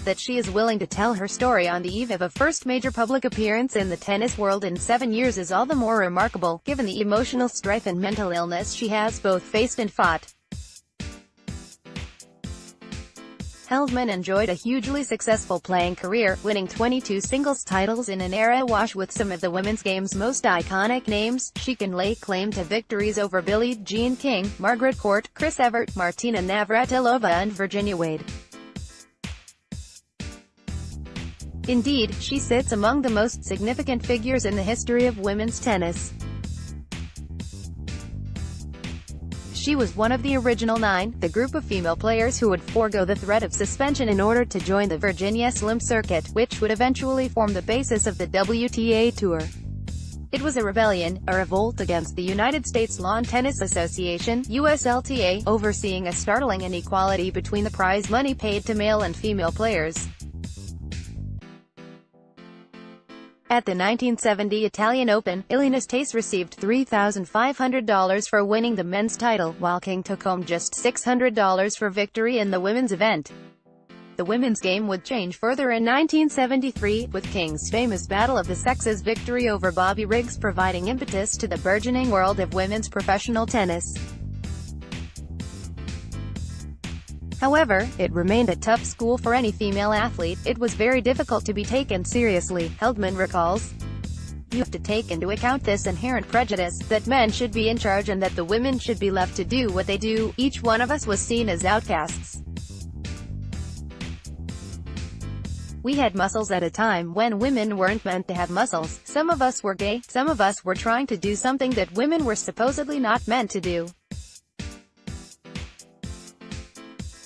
that she is willing to tell her story on the eve of a first major public appearance in the tennis world in 7 years is all the more remarkable, given the emotional strife and mental illness she has both faced and fought. Heldman enjoyed a hugely successful playing career, winning 22 singles titles in an era awash with some of the women's game's most iconic names. She can lay claim to victories over Billie Jean King, Margaret Court, Evert, Martina Navratilova and Virginia Wade. Indeed, she sits among the most significant figures in the history of women's tennis. She was one of the original 9, the group of female players who would forego the threat of suspension in order to join the Virginia Slim circuit, which would eventually form the basis of the WTA Tour. It was a rebellion, a revolt against the United States Lawn Tennis Association, USLTA, overseeing a startling inequality between the prize money paid to male and female players. At the 1970 Italian Open, Ilinas Tace received $3,500 for winning the men's title, while King took home just $600 for victory in the women's event. The women's game would change further in 1973, with King's famous Battle of the Sexes victory over Bobby Riggs providing impetus to the burgeoning world of women's professional tennis. However, it remained a tough school for any female athlete. It was very difficult to be taken seriously, Heldman recalls. You have to take into account this inherent prejudice, that men should be in charge and that the women should be left to do what they do. Each one of us was seen as outcasts. We had muscles at a time when women weren't meant to have muscles. Some of us were gay, some of us were trying to do something that women were supposedly not meant to do.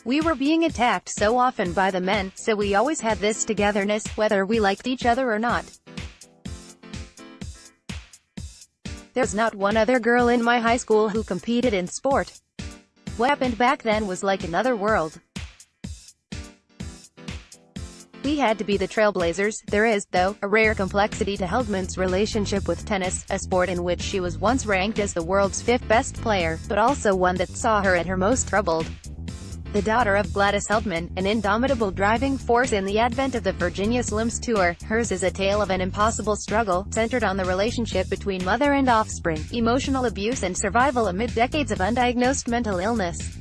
We were being attacked so often by the men, so we always had this togetherness, whether we liked each other or not. There's not one other girl in my high school who competed in sport. What happened back then was like another world. We had to be the trailblazers. There is, though, a rare complexity to Heldman's relationship with tennis, a sport in which she was once ranked as the world's 5th best player, but also one that saw her at her most troubled. The daughter of Gladys Heldman, an indomitable driving force in the advent of the Virginia Slims Tour, hers is a tale of an impossible struggle, centered on the relationship between mother and offspring, emotional abuse and survival amid decades of undiagnosed mental illness.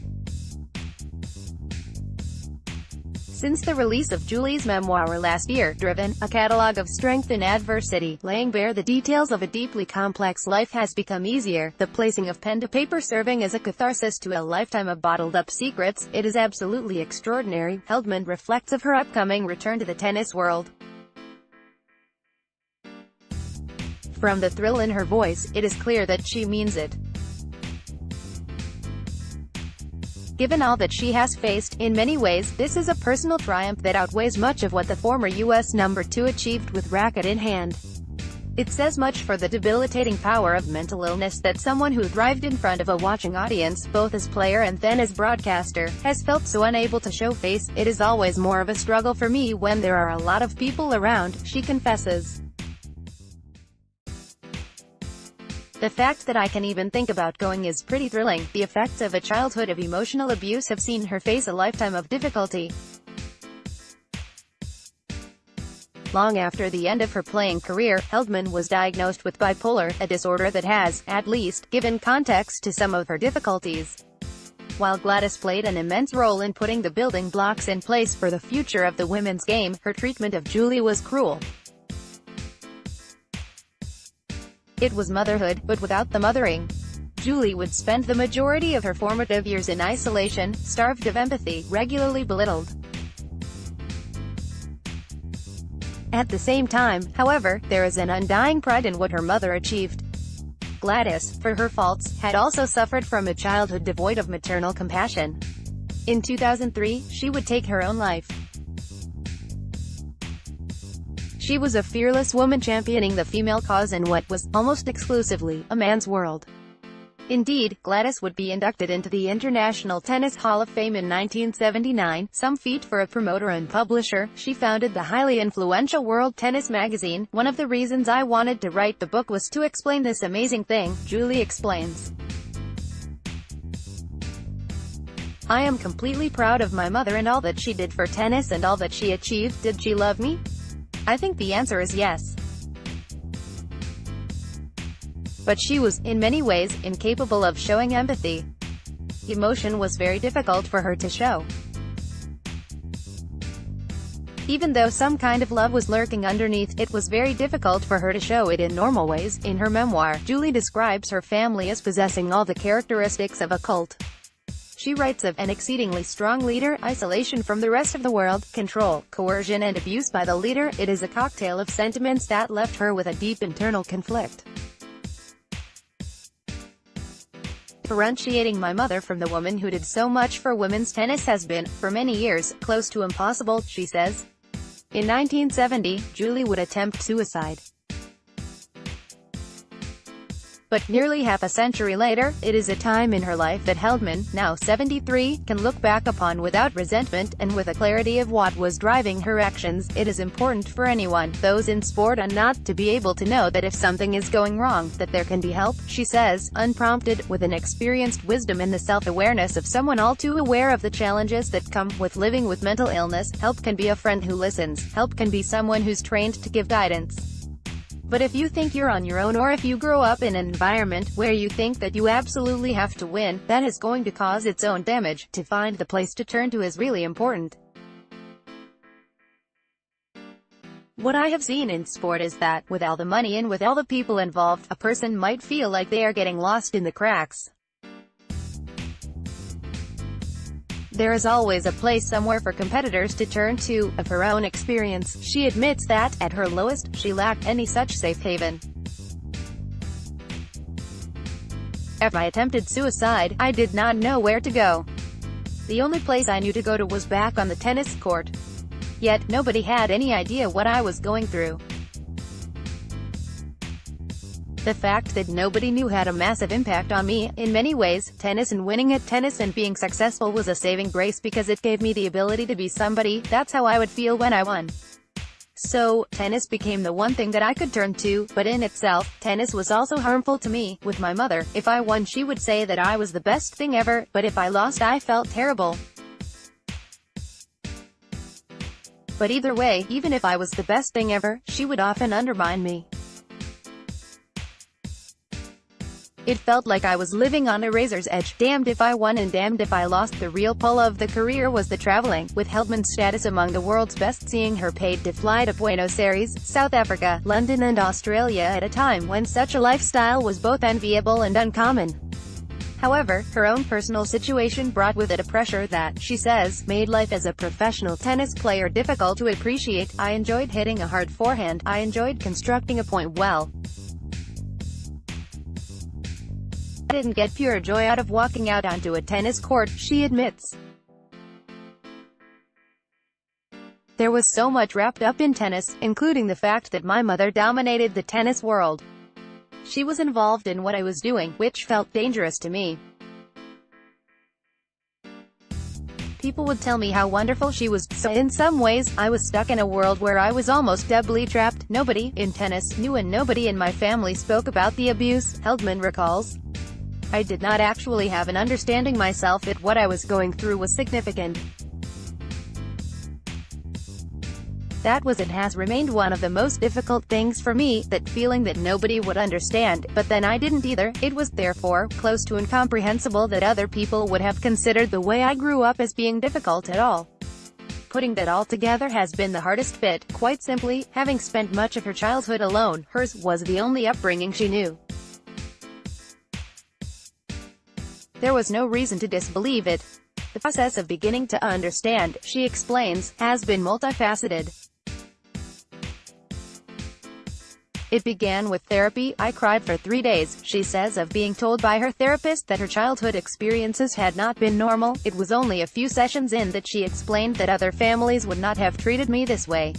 Since the release of Julie's memoir last year, Driven, a catalog of strength in adversity, laying bare the details of a deeply complex life has become easier, the placing of pen to paper serving as a catharsis to a lifetime of bottled-up secrets. It is absolutely extraordinary, Heldman reflects of her upcoming return to the tennis world. From the thrill in her voice, it is clear that she means it. Given all that she has faced, in many ways, this is a personal triumph that outweighs much of what the former U.S. number 2 achieved with racket in hand. It says much for the debilitating power of mental illness that someone who thrived in front of a watching audience, both as player and then as broadcaster, has felt so unable to show face. It is always more of a struggle for me when there are a lot of people around, she confesses. The fact that I can even think about going is pretty thrilling. The effects of a childhood of emotional abuse have seen her face a lifetime of difficulty. Long after the end of her playing career, Heldman was diagnosed with bipolar, a disorder that has, at least, given context to some of her difficulties. While Gladys played an immense role in putting the building blocks in place for the future of the women's game, her treatment of Julie was cruel. It was motherhood, but without the mothering. Julie would spend the majority of her formative years in isolation, starved of empathy, regularly belittled. At the same time, however, there is an undying pride in what her mother achieved. Gladys, for her faults, had also suffered from a childhood devoid of maternal compassion. In 2003, she would take her own life. She was a fearless woman championing the female cause in what was, almost exclusively, a man's world. Indeed, Gladys would be inducted into the International Tennis Hall of Fame in 1979, some feat for a promoter and publisher. She founded the highly influential World Tennis magazine. One of the reasons I wanted to write the book was to explain this amazing thing, Julie explains. I am completely proud of my mother and all that she did for tennis and all that she achieved. Did she love me? I think the answer is yes. But she was, in many ways, incapable of showing empathy. Emotion was very difficult for her to show. Even though some kind of love was lurking underneath, it was very difficult for her to show it in normal ways. In her memoir, Julie describes her family as possessing all the characteristics of a cult. She writes of an exceedingly strong leader, isolation from the rest of the world, control, coercion and abuse by the leader. It is a cocktail of sentiments that left her with a deep internal conflict. Differentiating my mother from the woman who did so much for women's tennis has been, for many years, close to impossible, she says. In 1970, Julie would attempt suicide. But nearly half a century later, it is a time in her life that Heldman, now 73, can look back upon without resentment, and with a clarity of what was driving her actions. It is important for anyone, those in sport and not, to be able to know that if something is going wrong, that there can be help, she says, unprompted, with an experienced wisdom and the self-awareness of someone all too aware of the challenges that come with living with mental illness. Help can be a friend who listens. Help can be someone who's trained to give guidance. But if you think you're on your own, or if you grow up in an environment where you think that you absolutely have to win, that is going to cause its own damage. To find the place to turn to is really important. What I have seen in sport is that, with all the money and with all the people involved, a person might feel like they are getting lost in the cracks. There is always a place somewhere for competitors to turn to. Of her own experience, she admits that, at her lowest, she lacked any such safe haven. After I attempted suicide, I did not know where to go. The only place I knew to go to was back on the tennis court. Yet, nobody had any idea what I was going through. The fact that nobody knew had a massive impact on me. In many ways, tennis and winning at tennis and being successful was a saving grace because it gave me the ability to be somebody. That's how I would feel when I won. So, tennis became the one thing that I could turn to, but in itself, tennis was also harmful to me. With my mother, if I won she would say that I was the best thing ever, but if I lost I felt terrible. But either way, even if I was the best thing ever, she would often undermine me. It felt like I was living on a razor's edge, damned if I won and damned if I lost. The real pull of the career was the traveling, with Heldman's status among the world's best seeing her paid to fly to Buenos Aires, South Africa, London and Australia at a time when such a lifestyle was both enviable and uncommon. However, her own personal situation brought with it a pressure that, she says, made life as a professional tennis player difficult to appreciate. I enjoyed hitting a hard forehand. I enjoyed constructing a point well. I didn't get pure joy out of walking out onto a tennis court, she admits. There was so much wrapped up in tennis, including the fact that my mother dominated the tennis world. She was involved in what I was doing, which felt dangerous to me. People would tell me how wonderful she was, so in some ways, I was stuck in a world where I was almost doubly trapped. Nobody, in tennis, knew and nobody in my family spoke about the abuse, Heldman recalls. I did not actually have an understanding myself that what I was going through was significant. That was and has remained one of the most difficult things for me, that feeling that nobody would understand, but then I didn't either. It was, therefore, close to incomprehensible that other people would have considered the way I grew up as being difficult at all. Putting that all together has been the hardest bit. Quite simply, having spent much of her childhood alone, hers was the only upbringing she knew. There was no reason to disbelieve it. The process of beginning to understand, she explains, has been multifaceted. It began with therapy. I cried for 3 days, she says, of being told by her therapist that her childhood experiences had not been normal. It was only a few sessions in that she explained that other families would not have treated me this way.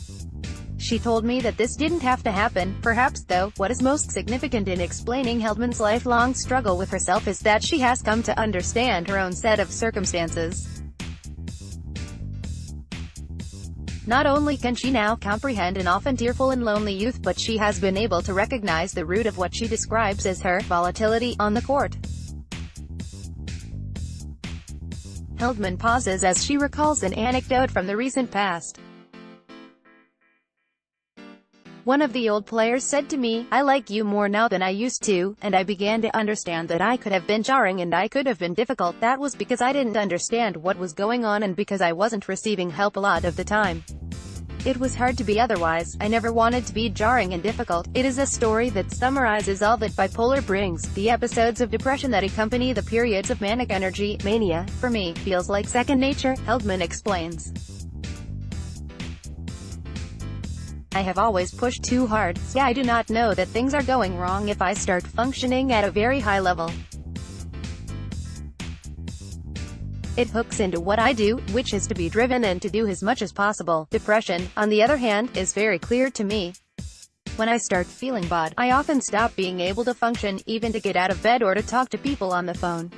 She told me that this didn't have to happen. Perhaps, though, what is most significant in explaining Heldman's lifelong struggle with herself is that she has come to understand her own set of circumstances. Not only can she now comprehend an often tearful and lonely youth, but she has been able to recognize the root of what she describes as her volatility on the court. Heldman pauses as she recalls an anecdote from the recent past. One of the old players said to me, "I like you more now than I used to," and I began to understand that I could have been jarring and I could have been difficult. That was because I didn't understand what was going on and because I wasn't receiving help a lot of the time. It was hard to be otherwise. I never wanted to be jarring and difficult. It is a story that summarizes all that bipolar brings. The episodes of depression that accompany the periods of manic energy, mania, for me, feels like second nature, Heldman explains. I have always pushed too hard, so I do not know that things are going wrong if I start functioning at a very high level. It hooks into what I do, which is to be driven and to do as much as possible. Depression, on the other hand, is very clear to me. When I start feeling bad, I often stop being able to function, even to get out of bed or to talk to people on the phone.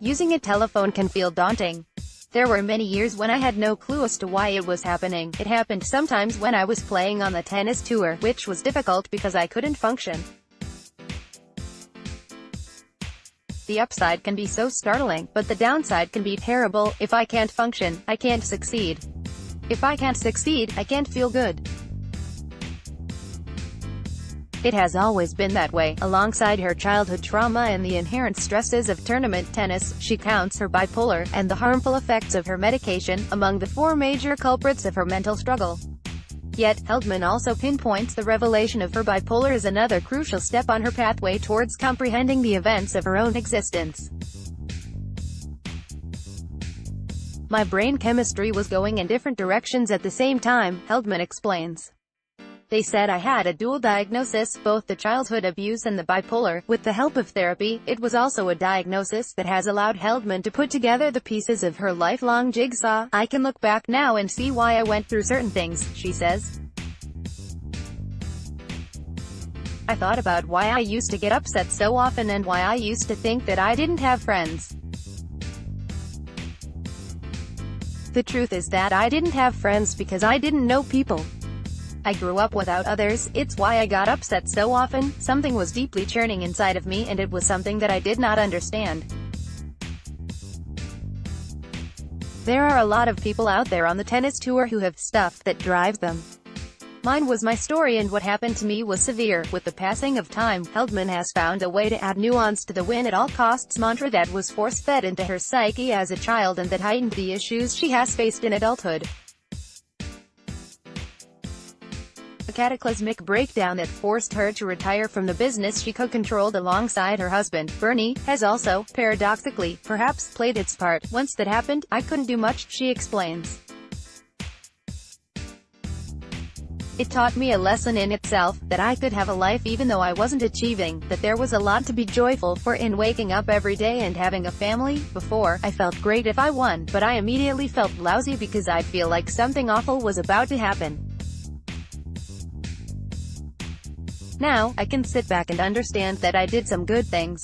Using a telephone can feel daunting. There were many years when I had no clue as to why it was happening. It happened sometimes when I was playing on the tennis tour, which was difficult because I couldn't function. The upside can be so startling, but the downside can be terrible. If I can't function, I can't succeed. If I can't succeed, I can't feel good. It has always been that way. Alongside her childhood trauma and the inherent stresses of tournament tennis, she counts her bipolar, and the harmful effects of her medication, among the 4 major culprits of her mental struggle. Yet, Heldman also pinpoints the revelation of her bipolar as another crucial step on her pathway towards comprehending the events of her own existence. My brain chemistry was going in different directions at the same time, Heldman explains. They said I had a dual diagnosis, both the childhood abuse and the bipolar. With the help of therapy, it was also a diagnosis that has allowed Heldman to put together the pieces of her lifelong jigsaw. I can look back now and see why I went through certain things, she says. I thought about why I used to get upset so often and why I used to think that I didn't have friends. The truth is that I didn't have friends because I didn't know people. I grew up without others. It's why I got upset so often. Something was deeply churning inside of me, and it was something that I did not understand. There are a lot of people out there on the tennis tour who have stuff that drives them. Mine was my story, and what happened to me was severe. With the passing of time, Heldman has found a way to add nuance to the win at all costs mantra that was force-fed into her psyche as a child and that heightened the issues she has faced in adulthood. A cataclysmic breakdown that forced her to retire from the business she co-controlled alongside her husband, Bernie, has also, paradoxically, perhaps played its part. Once that happened, I couldn't do much, she explains. It taught me a lesson in itself, that I could have a life even though I wasn't achieving, that there was a lot to be joyful for in waking up every day and having a family. Before, I felt great if I won, but I immediately felt lousy because I'd feel like something awful was about to happen. Now, I can sit back and understand that I did some good things.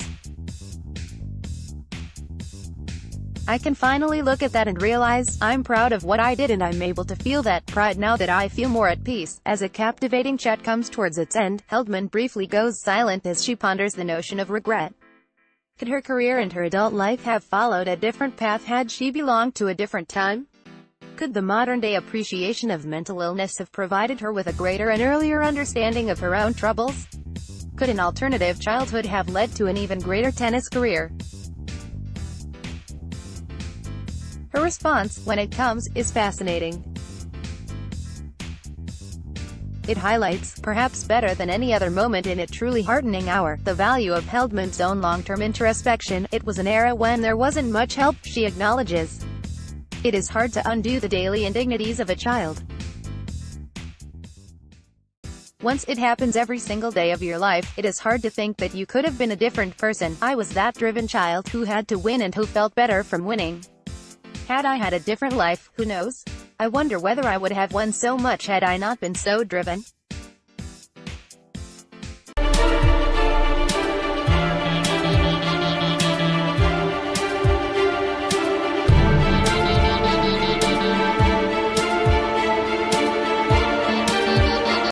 I can finally look at that and realize, I'm proud of what I did, and I'm able to feel that pride now that I feel more at peace. As a captivating chat comes towards its end, Heldman briefly goes silent as she ponders the notion of regret. Could her career and her adult life have followed a different path had she belonged to a different time? Could the modern-day appreciation of mental illness have provided her with a greater and earlier understanding of her own troubles? Could an alternative childhood have led to an even greater tennis career? Her response, when it comes, is fascinating. It highlights, perhaps better than any other moment in a truly heartening hour, the value of Heldman's own long-term introspection. It was an era when there wasn't much help, she acknowledges. It is hard to undo the daily indignities of a child. Once it happens every single day of your life, it is hard to think that you could have been a different person. I was that driven child who had to win and who felt better from winning. Had I had a different life, who knows? I wonder whether I would have won so much had I not been so driven.